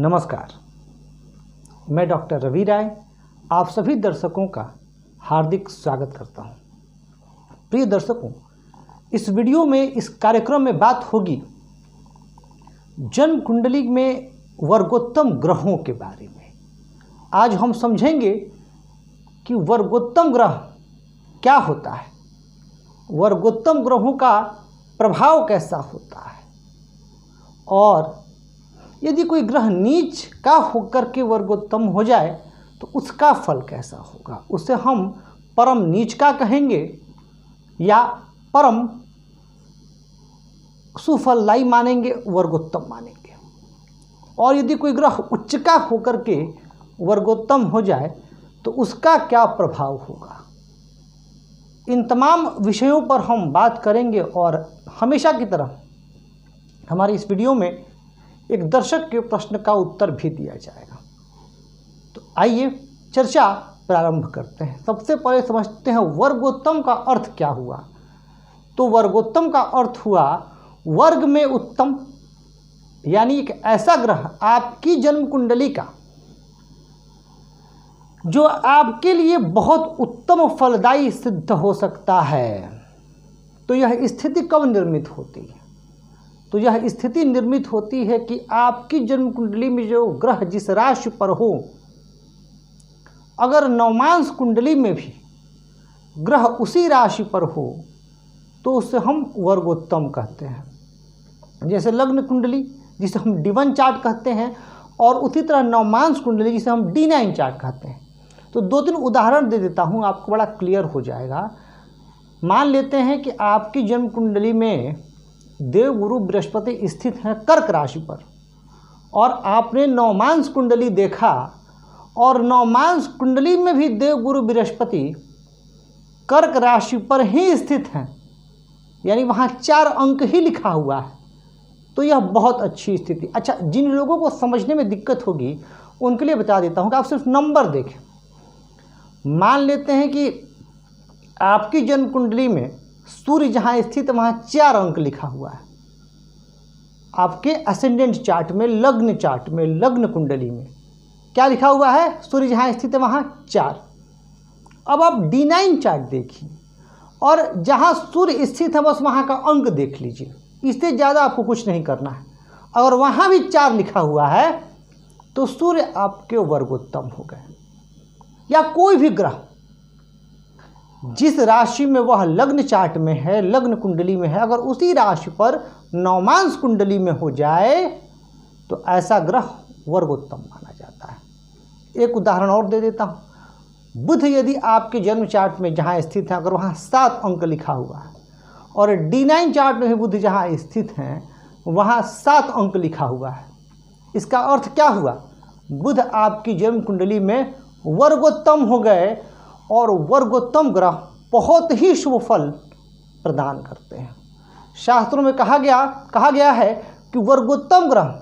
नमस्कार, मैं डॉक्टर रवि राय आप सभी दर्शकों का हार्दिक स्वागत करता हूं। प्रिय दर्शकों, इस वीडियो में इस कार्यक्रम में बात होगी जन्म कुंडली में वर्गोत्तम ग्रहों के बारे में। आज हम समझेंगे कि वर्गोत्तम ग्रह क्या होता है, वर्गोत्तम ग्रहों का प्रभाव कैसा होता है और यदि कोई ग्रह नीच का होकर के वर्गोत्तम हो जाए तो उसका फल कैसा होगा। उसे हम परम नीच का कहेंगे या परम सुफलदायी मानेंगे, वर्गोत्तम मानेंगे। और यदि कोई ग्रह उच्च का होकर के वर्गोत्तम हो जाए तो उसका क्या प्रभाव होगा। इन तमाम विषयों पर हम बात करेंगे और हमेशा की तरह हमारी इस वीडियो में एक दर्शक के प्रश्न का उत्तर भी दिया जाएगा। तो आइए चर्चा प्रारंभ करते हैं। सबसे पहले समझते हैं वर्गोत्तम का अर्थ क्या हुआ। तो वर्गोत्तम का अर्थ हुआ वर्ग में उत्तम, यानी एक ऐसा ग्रह आपकी जन्म कुंडली का जो आपके लिए बहुत उत्तम फलदायी सिद्ध हो सकता है। तो यह स्थिति कब निर्मित होती है? तो यह स्थिति निर्मित होती है कि आपकी जन्म कुंडली में जो ग्रह जिस राशि पर हो, अगर नवमांश कुंडली में भी ग्रह उसी राशि पर हो तो उसे हम वर्गोत्तम कहते हैं। जैसे लग्न कुंडली जिसे हम D1 चार्ट कहते हैं और उसी तरह नवमांश कुंडली जिसे हम D9 चार्ट कहते हैं। तो दो तीन उदाहरण दे देता हूँ, आपको बड़ा क्लियर हो जाएगा। मान लेते हैं कि आपकी जन्म कुंडली में देवगुरु बृहस्पति स्थित हैं कर्क राशि पर और आपने नवमांश कुंडली देखा और नवमांश कुंडली में भी देवगुरु बृहस्पति कर्क राशि पर ही स्थित हैं, यानी वहाँ 4 अंक ही लिखा हुआ है। तो यह बहुत अच्छी स्थिति। अच्छा, जिन लोगों को समझने में दिक्कत होगी उनके लिए बता देता हूँ कि आप सिर्फ नंबर देखें। मान लेते हैं कि आपकी जन्म कुंडली में सूर्य जहाँ स्थित है वहाँ 4 अंक लिखा हुआ है। आपके असेंडेंट चार्ट में, लग्न चार्ट में, लग्न कुंडली में क्या लिखा हुआ है? सूर्य जहाँ स्थित है वहाँ 4। अब आप D9 चार्ट देखिए और जहाँ सूर्य स्थित है बस वहाँ का अंक देख लीजिए। इससे ज़्यादा आपको कुछ नहीं करना है। अगर वहाँ भी 4 लिखा हुआ है तो सूर्य आपके वर्गोत्तम हो गए। या कोई भी ग्रह जिस राशि में वह लग्न चार्ट में है, लग्न कुंडली में है, अगर उसी राशि पर नवमांश कुंडली में हो जाए तो ऐसा ग्रह वर्गोत्तम माना जाता है। एक उदाहरण और दे देता हूँ। बुध यदि आपके जन्म चार्ट में जहाँ स्थित है, अगर वहाँ 7 अंक लिखा हुआ है और D9 चार्ट में भी बुध जहाँ स्थित हैं वहाँ 7 अंक लिखा हुआ है, इसका अर्थ क्या हुआ? बुध आपकी जन्म कुंडली में वर्गोत्तम हो गए और वर्गोत्तम ग्रह बहुत ही शुभ फल प्रदान करते हैं। शास्त्रों में कहा गया है कि वर्गोत्तम ग्रह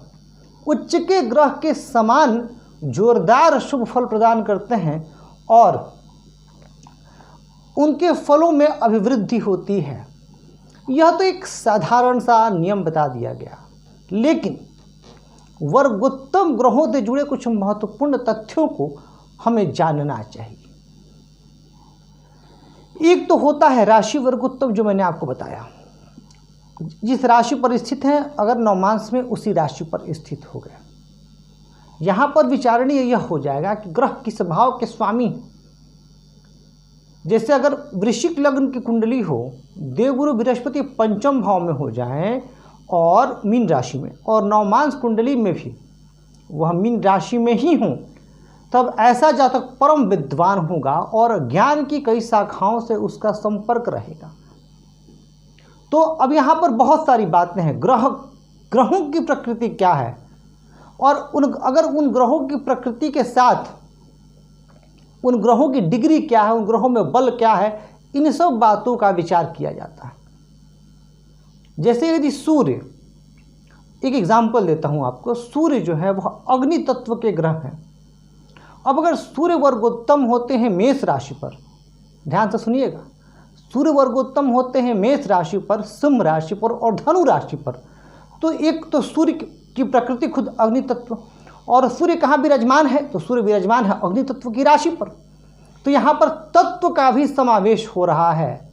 उच्च के ग्रह के समान जोरदार शुभ फल प्रदान करते हैं और उनके फलों में अभिवृद्धि होती है। यह तो एक साधारण सा नियम बता दिया गया, लेकिन वर्गोत्तम ग्रहों से जुड़े कुछ महत्वपूर्ण तथ्यों को हमें जानना चाहिए। एक तो होता है राशि वर्गोत्तम, जो मैंने आपको बताया। जिस राशि पर स्थित हैं, अगर नवमांश में उसी राशि पर स्थित हो गया। यहाँ पर विचारणीय यह हो जाएगा कि ग्रह किस भाव के स्वामी। जैसे अगर वृश्चिक लग्न की कुंडली हो, देवगुरु बृहस्पति 5म भाव में हो जाएं और मीन राशि में, और नवमांश कुंडली में भी वह मीन राशि में ही हों, तब ऐसा जातक परम विद्वान होगा और ज्ञान की कई शाखाओं से उसका संपर्क रहेगा। तो अब यहाँ पर बहुत सारी बातें हैं। ग्रहों की प्रकृति क्या है और अगर उन ग्रहों की प्रकृति के साथ उन ग्रहों की डिग्री क्या है, उन ग्रहों में बल क्या है, इन सब बातों का विचार किया जाता है। जैसे यदि सूर्य, एक एग्जाम्पल देता हूँ आपको। सूर्य जो है वह अग्नि तत्व के ग्रह हैं। अब अगर सूर्य वर्गोत्तम होते हैं मेष राशि पर, ध्यान से सुनिएगा, सूर्य वर्गोत्तम होते हैं मेष राशि पर, सिंह राशि पर और धनु राशि पर, तो एक तो सूर्य की प्रकृति खुद अग्नि तत्व और सूर्य कहाँ विराजमान है, तो सूर्य विराजमान है अग्नि तत्व की राशि पर। तो यहाँ पर तत्व का भी समावेश हो रहा है,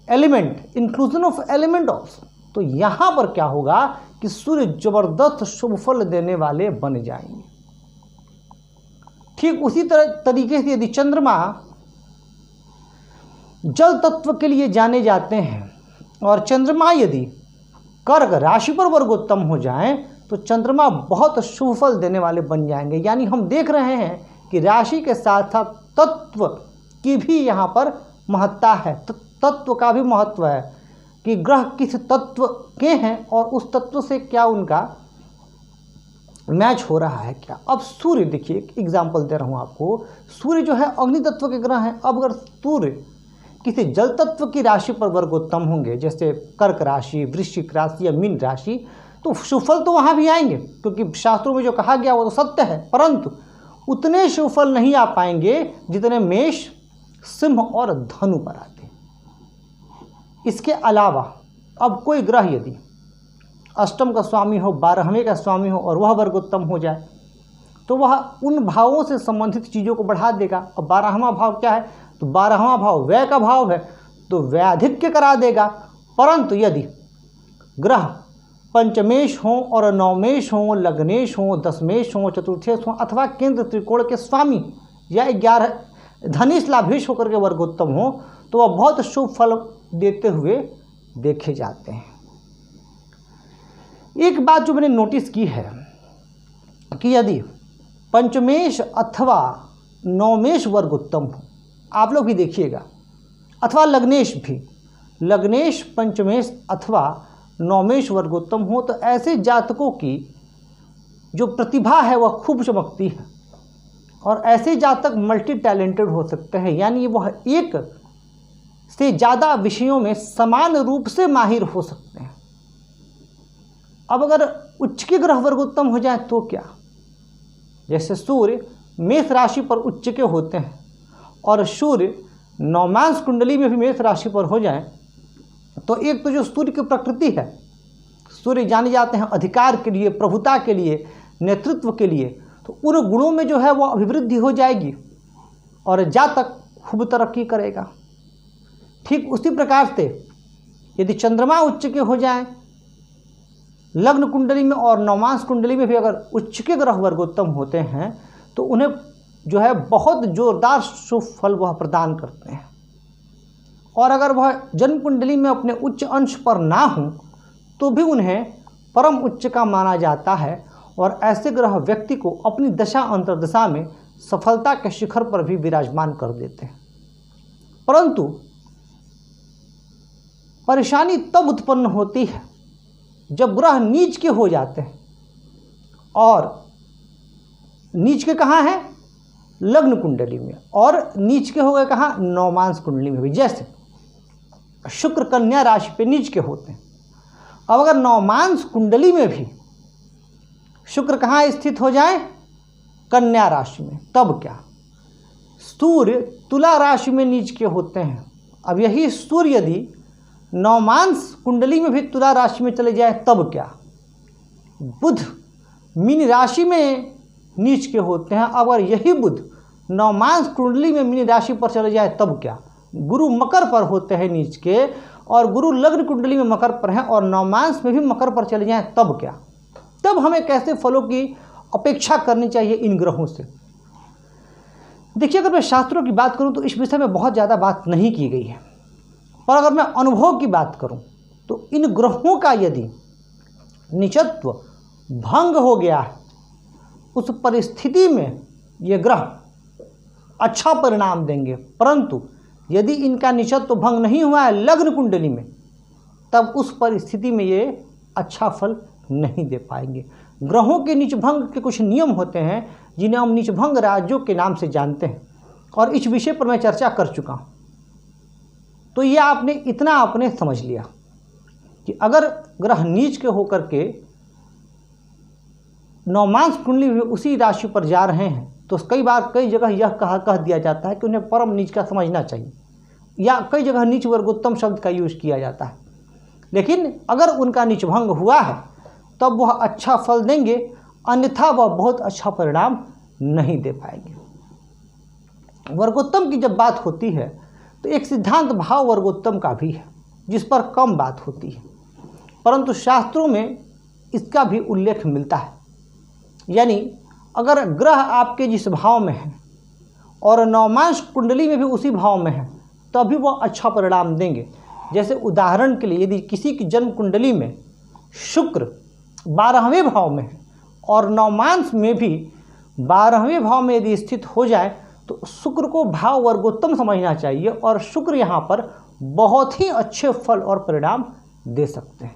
element, inclusion of element also. तो यहाँ पर क्या होगा कि सूर्य जबरदस्त शुभ फल देने वाले बन जाएंगे। ठीक उसी तरीके से यदि चंद्रमा जल तत्व के लिए जाने जाते हैं और चंद्रमा यदि कर्क राशि पर वर्गोत्तम हो जाएं तो चंद्रमा बहुत शुभ फल देने वाले बन जाएंगे। यानी हम देख रहे हैं कि राशि के साथ साथ तत्व की भी यहाँ पर महत्ता है, तत्व का भी महत्व है कि ग्रह किस तत्व के हैं और उस तत्व से क्या उनका मैच हो रहा है क्या। अब सूर्य देखिए, एक एग्जाम्पल दे रहा हूँ आपको, सूर्य जो है अग्नि तत्व के ग्रह हैं। अब अगर सूर्य किसी जल तत्व की राशि पर वर्गोत्तम होंगे, जैसे कर्क राशि, वृश्चिक राशि या मीन राशि, तो सुफल तो वहाँ भी आएंगे, क्योंकि शास्त्रों में जो कहा गया वो तो सत्य है, परंतु उतने सुफल नहीं आ पाएंगे जितने मेष, सिंह और धनु पर आते हैं। इसके अलावा अब कोई ग्रह यदि अष्टम का स्वामी हो, 12वें का स्वामी हो और वह वर्गोत्तम हो जाए तो वह उन भावों से संबंधित चीज़ों को बढ़ा देगा। और 12वां भाव क्या है, तो 12वां भाव व्यय का भाव है, तो व्ययाधिक्य करा देगा। परंतु यदि ग्रह पंचमेश हो और नवमेश हो, लग्नेश हो, दशमेश हो, चतुर्थेश हो अथवा केंद्र त्रिकोण के स्वामी या 11 धनिष्ठ लाभेश होकर के वर्गोत्तम हो तो वह बहुत शुभ फल देते हुए देखे जाते हैं। एक बात जो मैंने नोटिस की है कि यदि पंचमेश अथवा नवमेश वर्गोत्तम हो, आप लोग भी देखिएगा, अथवा लग्नेश भी, लग्नेश पंचमेश अथवा नवमेश वर्गोत्तम हो तो ऐसे जातकों की जो प्रतिभा है वह खूब चमकती है और ऐसे जातक मल्टी टैलेंटेड हो सकते हैं। यानी वह एक से ज़्यादा विषयों में समान रूप से माहिर हो सकते हैं। अब अगर उच्च के ग्रह वर्गोत्तम हो जाए तो क्या, जैसे सूर्य मेष राशि पर उच्च के होते हैं और सूर्य नवमांश कुंडली में भी मेष राशि पर हो जाए तो एक तो जो सूर्य की प्रकृति है, सूर्य जाने जाते हैं अधिकार के लिए, प्रभुता के लिए, नेतृत्व के लिए, तो उन गुणों में जो है वो अभिवृद्धि हो जाएगी और जातक खूब तरक्की करेगा। ठीक उसी प्रकार से यदि चंद्रमा उच्च के हो जाए लग्न कुंडली में और नवमांश कुंडली में भी अगर उच्च के ग्रह वर्गोत्तम होते हैं तो उन्हें जो है बहुत जोरदार शुभ फल वह प्रदान करते हैं। और अगर वह जन्म कुंडली में अपने उच्च अंश पर ना हो तो भी उन्हें परम उच्च का माना जाता है और ऐसे ग्रह व्यक्ति को अपनी दशा अंतर्दशा में सफलता के शिखर पर भी विराजमान कर देते हैं। परंतु परेशानी तब उत्पन्न होती है जब ग्रह नीच के हो जाते हैं, और नीच के कहाँ हैं, लग्न कुंडली में, और नीच के हो गए कहाँ, नवमांश कुंडली में भी। जैसे शुक्र कन्या राशि पे नीच के होते हैं। अब अगर नवमांश कुंडली में भी शुक्र कहाँ स्थित हो जाए, कन्या राशि में, तब क्या, सूर्य तुला राशि में नीच के होते हैं। अब यही सूर्य यदि नवमांश कुंडली में भी तुला राशि में चले जाए तब क्या, बुध मीन राशि में नीच के होते हैं। अगर यही बुध नवमांश कुंडली में मीन राशि पर चले जाए तब क्या, गुरु मकर पर होते हैं नीच के और गुरु लग्न कुंडली में मकर पर हैं और नवमांश में भी मकर पर चले जाएं तब क्या, तब हमें कैसे फलों की अपेक्षा करनी चाहिए इन ग्रहों से। देखिए, अगर मैं शास्त्रों की बात करूं तो इस विषय में बहुत ज़्यादा बात नहीं की गई है, पर अगर मैं अनुभव की बात करूं तो इन ग्रहों का यदि नीचत्व भंग हो गया है उस परिस्थिति में ये ग्रह अच्छा परिणाम देंगे। परंतु यदि इनका नीचत्व भंग नहीं हुआ है लग्न कुंडली में तब उस परिस्थिति में ये अच्छा फल नहीं दे पाएंगे। ग्रहों के नीच भंग के कुछ नियम होते हैं जिन्हें हम नीच भंग राज्यों के नाम से जानते हैं और इस विषय पर मैं चर्चा कर चुका हूँ। तो ये आपने समझ लिया कि अगर ग्रह नीच के होकर के नवमांश कुंडली में उसी राशि पर जा रहे हैं तो कई जगह यह कह दिया जाता है कि उन्हें परम नीच का समझना चाहिए, या कई जगह नीच वर्गोत्तम शब्द का यूज किया जाता है। लेकिन अगर उनका नीच भंग हुआ है तब वह अच्छा फल देंगे अन्यथा वह बहुत अच्छा परिणाम नहीं दे पाएंगे। वर्गोत्तम की जब बात होती है तो एक सिद्धांत भाव वर्गोत्तम का भी है, जिस पर कम बात होती है, परंतु शास्त्रों में इसका भी उल्लेख मिलता है। यानी अगर ग्रह आपके जिस भाव में है और नवमांश कुंडली में भी उसी भाव में है तभी वह अच्छा परिणाम देंगे। जैसे उदाहरण के लिए यदि किसी की जन्म कुंडली में शुक्र 12वें भाव में है और नवमांश में भी 12वें भाव में यदि स्थित हो जाए तो शुक्र को भाव वर्गोत्तम समझना चाहिए और शुक्र यहाँ पर बहुत ही अच्छे फल और परिणाम दे सकते हैं।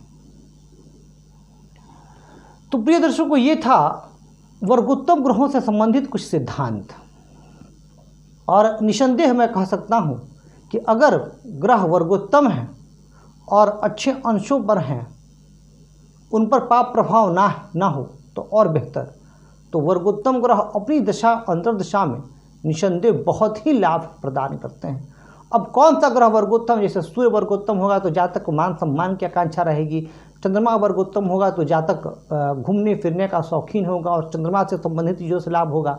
तो प्रिय दर्शकों, ये था वर्गोत्तम ग्रहों से संबंधित कुछ सिद्धांत। और निसंदेह मैं कह सकता हूँ कि अगर ग्रह वर्गोत्तम हैं और अच्छे अंशों पर हैं, उन पर पाप प्रभाव ना हो तो और बेहतर। तो वर्गोत्तम ग्रह अपनी दशा अंतर्दशा में निसंदेह बहुत ही लाभ प्रदान करते हैं। अब कौन सा ग्रह वर्गोत्तम, जैसे सूर्य वर्गोत्तम होगा तो जातक को मान सम्मान की आकांक्षा रहेगी, चंद्रमा वर्गोत्तम होगा तो जातक घूमने फिरने का शौकीन होगा और चंद्रमा से संबंधित चीज़ों से लाभ होगा।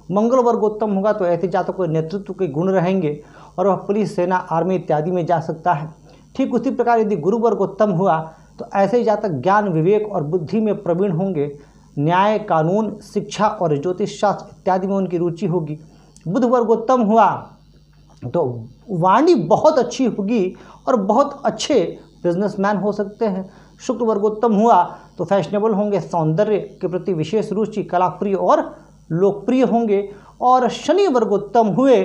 मंगल वर्गोत्तम होगा तो ऐसे जातक को नेतृत्व के गुण रहेंगे और वह पुलिस, सेना, आर्मी इत्यादि में जा सकता है। ठीक उसी प्रकार यदि गुरु वर्गोत्तम हुआ तो ऐसे ही जातक ज्ञान, विवेक और बुद्धि में प्रवीण होंगे। न्याय, कानून, शिक्षा और ज्योतिष शास्त्र इत्यादि में उनकी रुचि होगी। बुध वर्गोत्तम हुआ तो वाणी बहुत अच्छी होगी और बहुत अच्छे बिजनेसमैन हो सकते हैं। शुक्र वर्गोत्तम हुआ तो फैशनेबल होंगे, सौंदर्य के प्रति विशेष रुचि, कलाप्रिय और लोकप्रिय होंगे। और शनि वर्गोत्तम हुए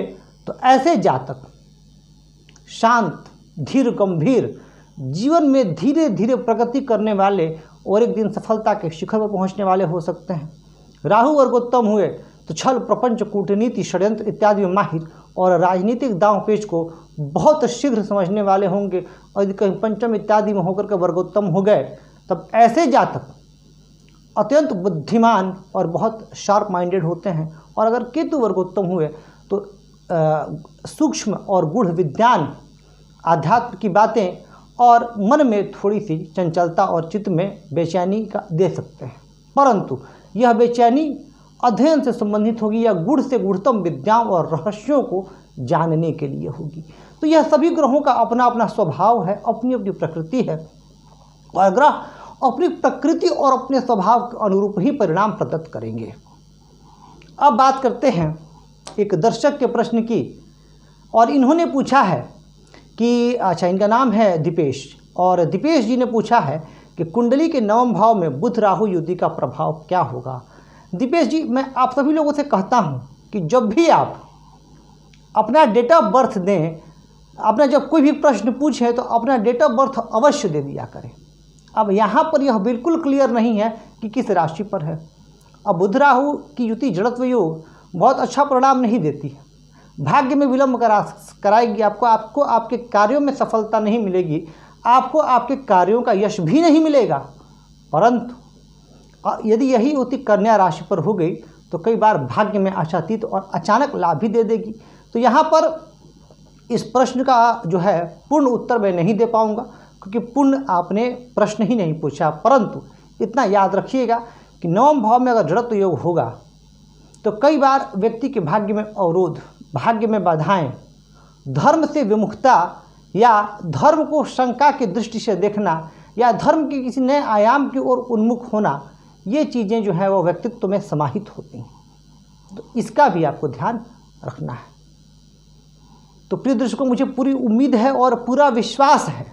तो ऐसे जातक शांत, धीर, गंभीर, जीवन में धीरे धीरे प्रगति करने वाले और एक दिन सफलता के शिखर पर पहुंचने वाले हो सकते हैं। राहु वर्गोत्तम हुए तो छल, प्रपंच, कूटनीति, षड्यंत्र इत्यादि में माहिर और राजनीतिक दांव पेच को बहुत शीघ्र समझने वाले होंगे। और यदि कहीं पंचम इत्यादि में होकर के वर्गोत्तम हो गए तब ऐसे जातक अत्यंत बुद्धिमान और बहुत शार्प माइंडेड होते हैं। और अगर केतु वर्गोत्तम हुए तो सूक्ष्म और गूढ़ विज्ञान, आध्यात्म की बातें और मन में थोड़ी सी चंचलता और चित्त में बेचैनी का दे सकते हैं, परंतु यह बेचैनी अध्ययन से संबंधित होगी या गुढ़ से गुढ़तम विद्याओं और रहस्यों को जानने के लिए होगी। तो यह सभी ग्रहों का अपना अपना स्वभाव है, अपनी अपनी प्रकृति है और ग्रह अपनी प्रकृति और अपने स्वभाव के अनुरूप ही परिणाम प्रदत्त करेंगे। अब बात करते हैं एक दर्शक के प्रश्न की, और इन्होंने पूछा है कि अच्छा, इनका नाम है दीपेश, और दीपेश जी ने पूछा है कि कुंडली के 9वें भाव में बुध राहु युति का प्रभाव क्या होगा। दीपेश जी, मैं आप सभी लोगों से कहता हूं कि जब भी आप अपना डेट ऑफ बर्थ दें, अपना जब कोई भी प्रश्न पूछे तो अपना डेट ऑफ बर्थ अवश्य दे दिया करें। अब यहाँ पर यह बिल्कुल क्लियर नहीं है कि किस राशि पर है। अब बुध राहु की युति जड़त्व योग बहुत अच्छा परिणाम नहीं देती है, भाग्य में विलंब कराएगी, आपको आपके कार्यों में सफलता नहीं मिलेगी, आपको आपके कार्यों का यश भी नहीं मिलेगा। परंतु यदि यही युति कन्या राशि पर हो गई तो कई बार भाग्य में आशातीत और अचानक लाभ भी दे देगी। तो यहाँ पर इस प्रश्न का जो है पूर्ण उत्तर मैं नहीं दे पाऊँगा, क्योंकि पूर्ण आपने प्रश्न ही नहीं पूछा। परंतु इतना याद रखिएगा कि 9वें भाव में अगर जड़त्व योग होगा तो कई बार व्यक्ति के भाग्य में अवरोध, भाग्य में बाधाएं, धर्म से विमुखता या धर्म को शंका की दृष्टि से देखना या धर्म के किसी नए आयाम की ओर उन्मुख होना, ये चीज़ें जो है वो व्यक्तित्व में समाहित होती हैं। तो इसका भी आपको ध्यान रखना है। तो प्रिय दर्शकों, मुझे पूरी उम्मीद है और पूरा विश्वास है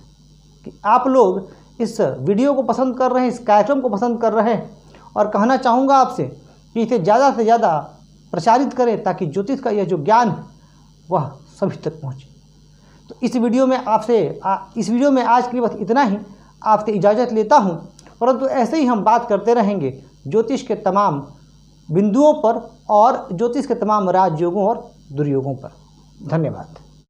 कि आप लोग इस वीडियो को पसंद कर रहे हैं, इस कार्यक्रम को पसंद कर रहे हैं, और कहना चाहूँगा आपसे कि इसे ज़्यादा से ज़्यादा प्रचारित करें ताकि ज्योतिष का यह जो ज्ञान है वह सभी तक पहुँचे। तो इस वीडियो में आज के लिए बस इतना ही। आपसे इजाज़त लेता हूँ, परंतु ऐसे ही हम बात करते रहेंगे ज्योतिष के तमाम बिंदुओं पर और ज्योतिष के तमाम राजयोगों और दुर्योगों पर। धन्यवाद।